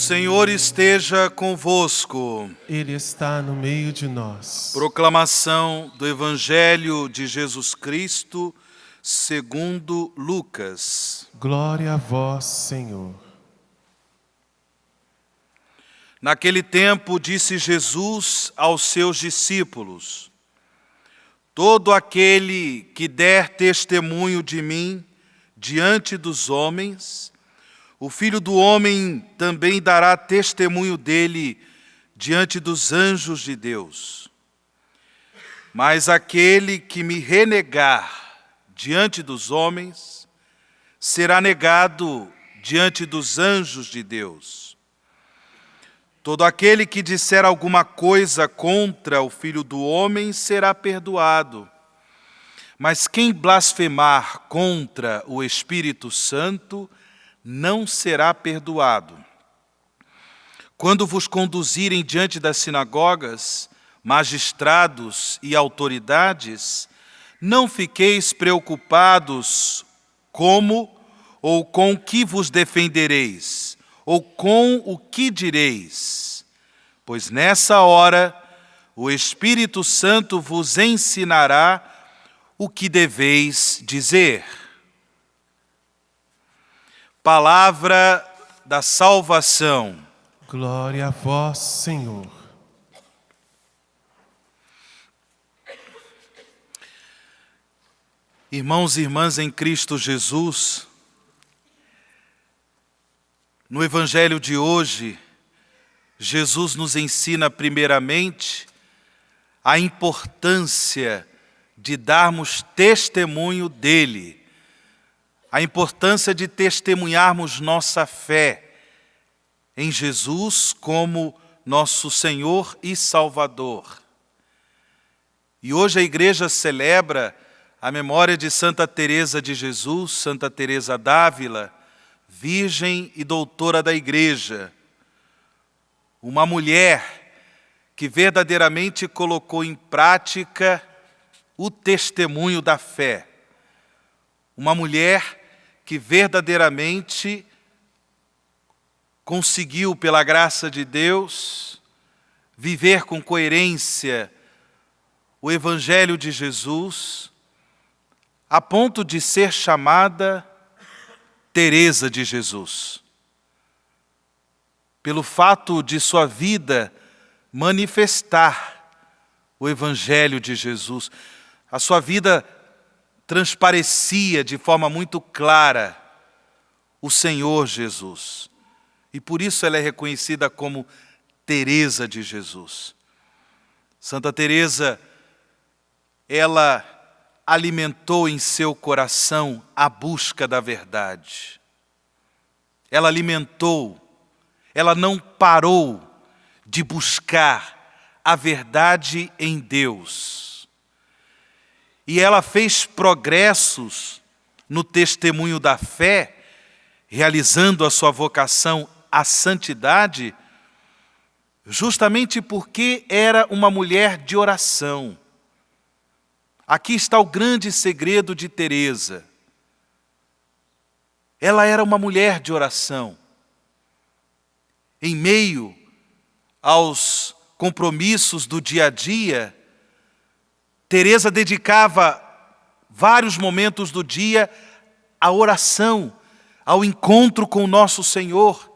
Senhor esteja convosco. Ele está no meio de nós. Proclamação do Evangelho de Jesus Cristo, segundo Lucas. Glória a vós, Senhor. Naquele tempo disse Jesus aos seus discípulos: todo aquele que der testemunho de mim diante dos homens, o Filho do Homem também dará testemunho dele diante dos anjos de Deus. Mas aquele que me renegar diante dos homens, será negado diante dos anjos de Deus. Todo aquele que disser alguma coisa contra o Filho do Homem será perdoado. Mas quem blasfemar contra o Espírito Santo não será perdoado. Quando vos conduzirem diante das sinagogas, magistrados e autoridades, não fiqueis preocupados como ou com que vos defendereis, ou com o que direis, pois nessa hora o Espírito Santo vos ensinará o que deveis dizer. Palavra da salvação. Glória a vós, Senhor. Irmãos e irmãs em Cristo Jesus, no Evangelho de hoje, Jesus nos ensina primeiramente a importância de darmos testemunho dele, a importância de testemunharmos nossa fé em Jesus como nosso Senhor e Salvador. E hoje a igreja celebra a memória de Santa Teresa de Jesus, Santa Teresa d'Ávila, virgem e doutora da igreja. Uma mulher que verdadeiramente colocou em prática o testemunho da fé. Uma mulher que verdadeiramente conseguiu, pela graça de Deus, viver com coerência o Evangelho de Jesus, a ponto de ser chamada Teresa de Jesus. Pelo fato de sua vida manifestar o Evangelho de Jesus, a sua vida transparecia de forma muito clara o Senhor Jesus. E por isso ela é reconhecida como Teresa de Jesus. Santa Teresa, ela alimentou em seu coração a busca da verdade. Ela alimentou, ela não parou de buscar a verdade em Deus. E ela fez progressos no testemunho da fé, realizando a sua vocação à santidade, justamente porque era uma mulher de oração. Aqui está o grande segredo de Teresa. Ela era uma mulher de oração. Em meio aos compromissos do dia a dia, Teresa dedicava vários momentos do dia à oração, ao encontro com o nosso Senhor,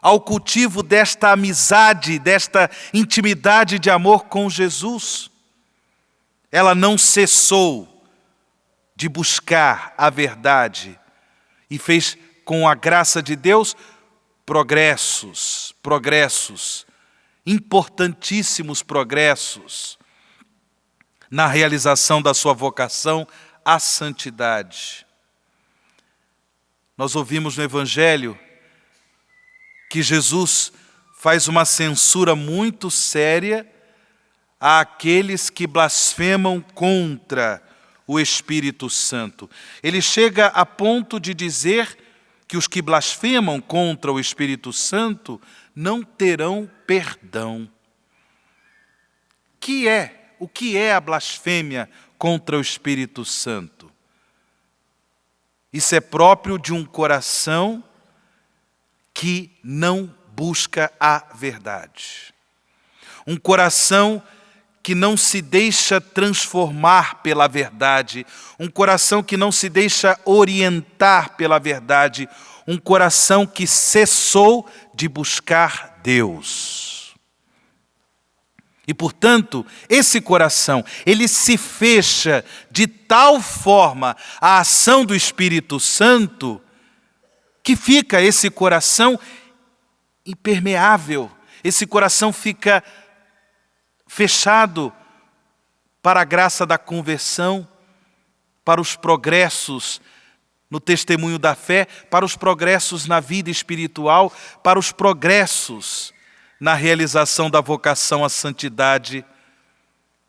ao cultivo desta amizade, desta intimidade de amor com Jesus. Ela não cessou de buscar a verdade e fez, com a graça de Deus, progressos, importantíssimos progressos na realização da sua vocação à santidade. Nós ouvimos no Evangelho que Jesus faz uma censura muito séria àqueles que blasfemam contra o Espírito Santo. Ele chega a ponto de dizer que os que blasfemam contra o Espírito Santo não terão perdão. O que é a blasfêmia contra o Espírito Santo? Isso é próprio de um coração que não busca a verdade. Um coração que não se deixa transformar pela verdade, um coração que não se deixa orientar pela verdade, um coração que cessou de buscar Deus. E, portanto, esse coração, ele se fecha de tal forma à ação do Espírito Santo, que fica esse coração impermeável, esse coração fica fechado para a graça da conversão, para os progressos no testemunho da fé, para os progressos na vida espiritual, para os progressos na realização da vocação à santidade.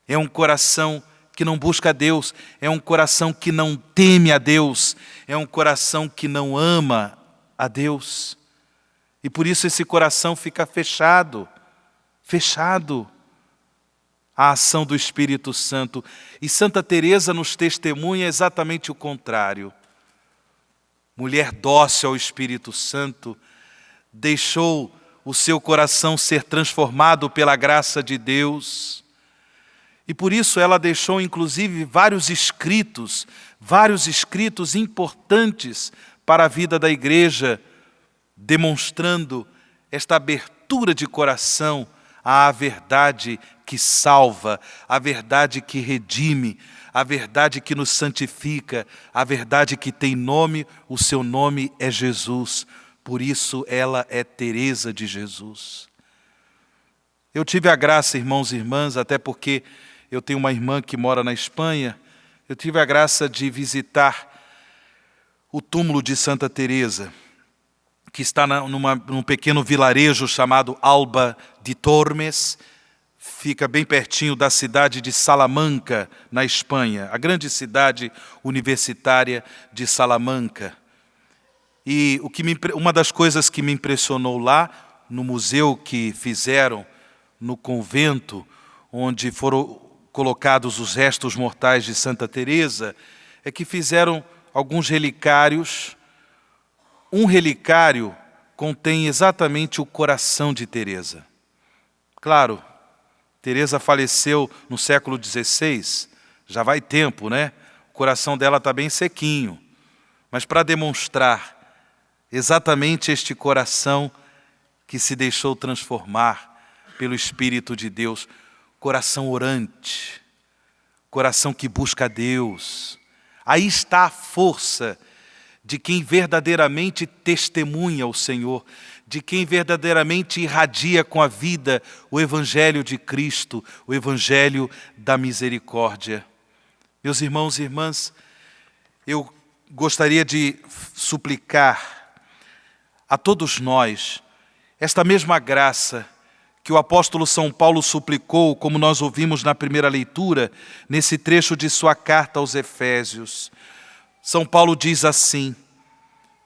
É um coração que não busca a Deus, é um coração que não teme a Deus, é um coração que não ama a Deus. E por isso esse coração fica fechado à ação do Espírito Santo. E Santa Teresa nos testemunha exatamente o contrário. Mulher dócil ao Espírito Santo, deixou o seu coração ser transformado pela graça de Deus. E por isso ela deixou inclusive vários escritos importantes para a vida da igreja, demonstrando esta abertura de coração à verdade que salva, a verdade que redime, a verdade que nos santifica, a verdade que tem nome, o seu nome é Jesus. Por isso ela é Teresa de Jesus. Eu tive a graça, irmãos e irmãs, até porque eu tenho uma irmã que mora na Espanha, eu tive a graça de visitar o túmulo de Santa Teresa, que está num pequeno vilarejo chamado Alba de Tormes, fica bem pertinho da cidade de Salamanca, na Espanha, a grande cidade universitária de Salamanca. E uma das coisas que me impressionou lá, no museu que fizeram no convento, onde foram colocados os restos mortais de Santa Teresa, é que fizeram alguns relicários. Um relicário contém exatamente o coração de Teresa. Claro, Teresa faleceu no século XVI, já vai tempo, né? O coração dela está bem sequinho. Mas para demonstrar exatamente este coração que se deixou transformar pelo Espírito de Deus, coração orante, coração que busca a Deus. Aí está a força de quem verdadeiramente testemunha o Senhor, de quem verdadeiramente irradia com a vida o Evangelho de Cristo, o Evangelho da misericórdia. Meus irmãos e irmãs, eu gostaria de suplicar a todos nós esta mesma graça que o apóstolo São Paulo suplicou, como nós ouvimos na primeira leitura, nesse trecho de sua carta aos Efésios. São Paulo diz assim,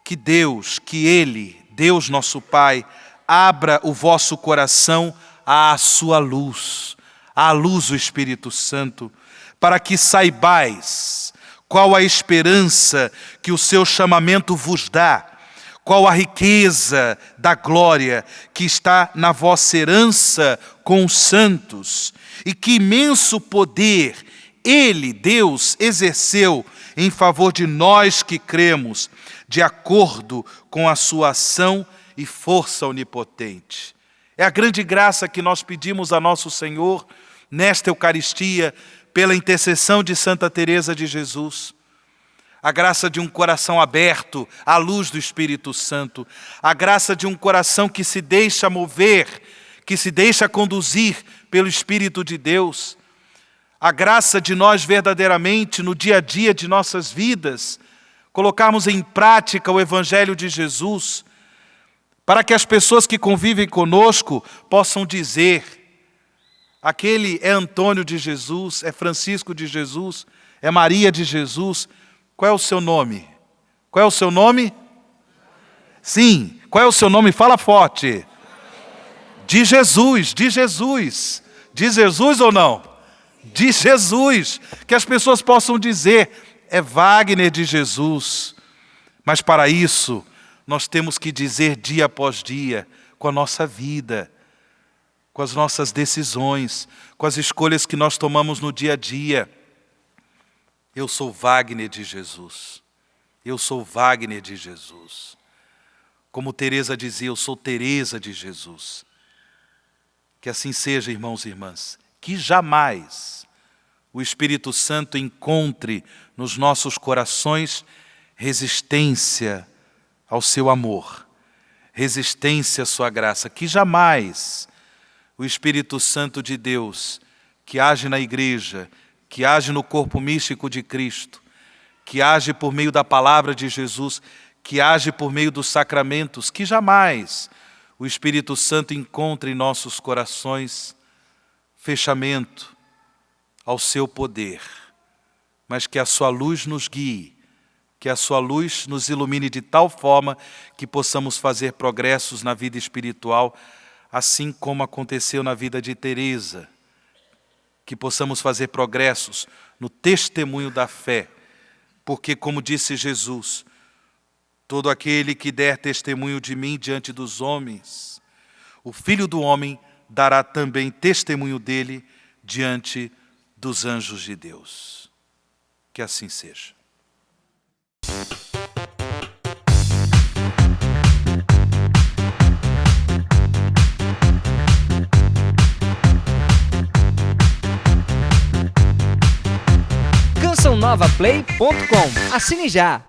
que Ele, Deus nosso Pai, abra o vosso coração à sua luz, à luz do Espírito Santo, para que saibais qual a esperança que o seu chamamento vos dá, qual a riqueza da glória que está na vossa herança com os santos, e que imenso poder Ele, Deus, exerceu em favor de nós que cremos, de acordo com a sua ação e força onipotente. É a grande graça que nós pedimos a nosso Senhor nesta Eucaristia, pela intercessão de Santa Teresa de Jesus. A graça de um coração aberto à luz do Espírito Santo. A graça de um coração que se deixa mover, que se deixa conduzir pelo Espírito de Deus. A graça de nós verdadeiramente, no dia a dia de nossas vidas, colocarmos em prática o Evangelho de Jesus, para que as pessoas que convivem conosco possam dizer: aquele é Antônio de Jesus, é Francisco de Jesus, é Maria de Jesus. Qual é o seu nome? Qual é o seu nome? Sim, qual é o seu nome? Fala forte. De Jesus, de Jesus. De Jesus ou não? De Jesus. Que as pessoas possam dizer: é Wagner de Jesus. Mas para isso, nós temos que dizer dia após dia: com a nossa vida, com as nossas decisões, com as escolhas que nós tomamos no dia a dia. Eu sou Wagner de Jesus. Eu sou Wagner de Jesus. Como Teresa dizia, eu sou Teresa de Jesus. Que assim seja, irmãos e irmãs. Que jamais o Espírito Santo encontre nos nossos corações resistência ao seu amor, resistência à sua graça. Que jamais o Espírito Santo de Deus, que age na igreja, que age no corpo místico de Cristo, que age por meio da palavra de Jesus, que age por meio dos sacramentos, que jamais o Espírito Santo encontre em nossos corações fechamento ao seu poder, mas que a sua luz nos guie, que a sua luz nos ilumine de tal forma que possamos fazer progressos na vida espiritual, assim como aconteceu na vida de Teresa, que possamos fazer progressos no testemunho da fé, porque, como disse Jesus, todo aquele que der testemunho de mim diante dos homens, o Filho do Homem dará também testemunho dele diante dos anjos de Deus. Que assim seja. cançãonovaplay.com. Assine já!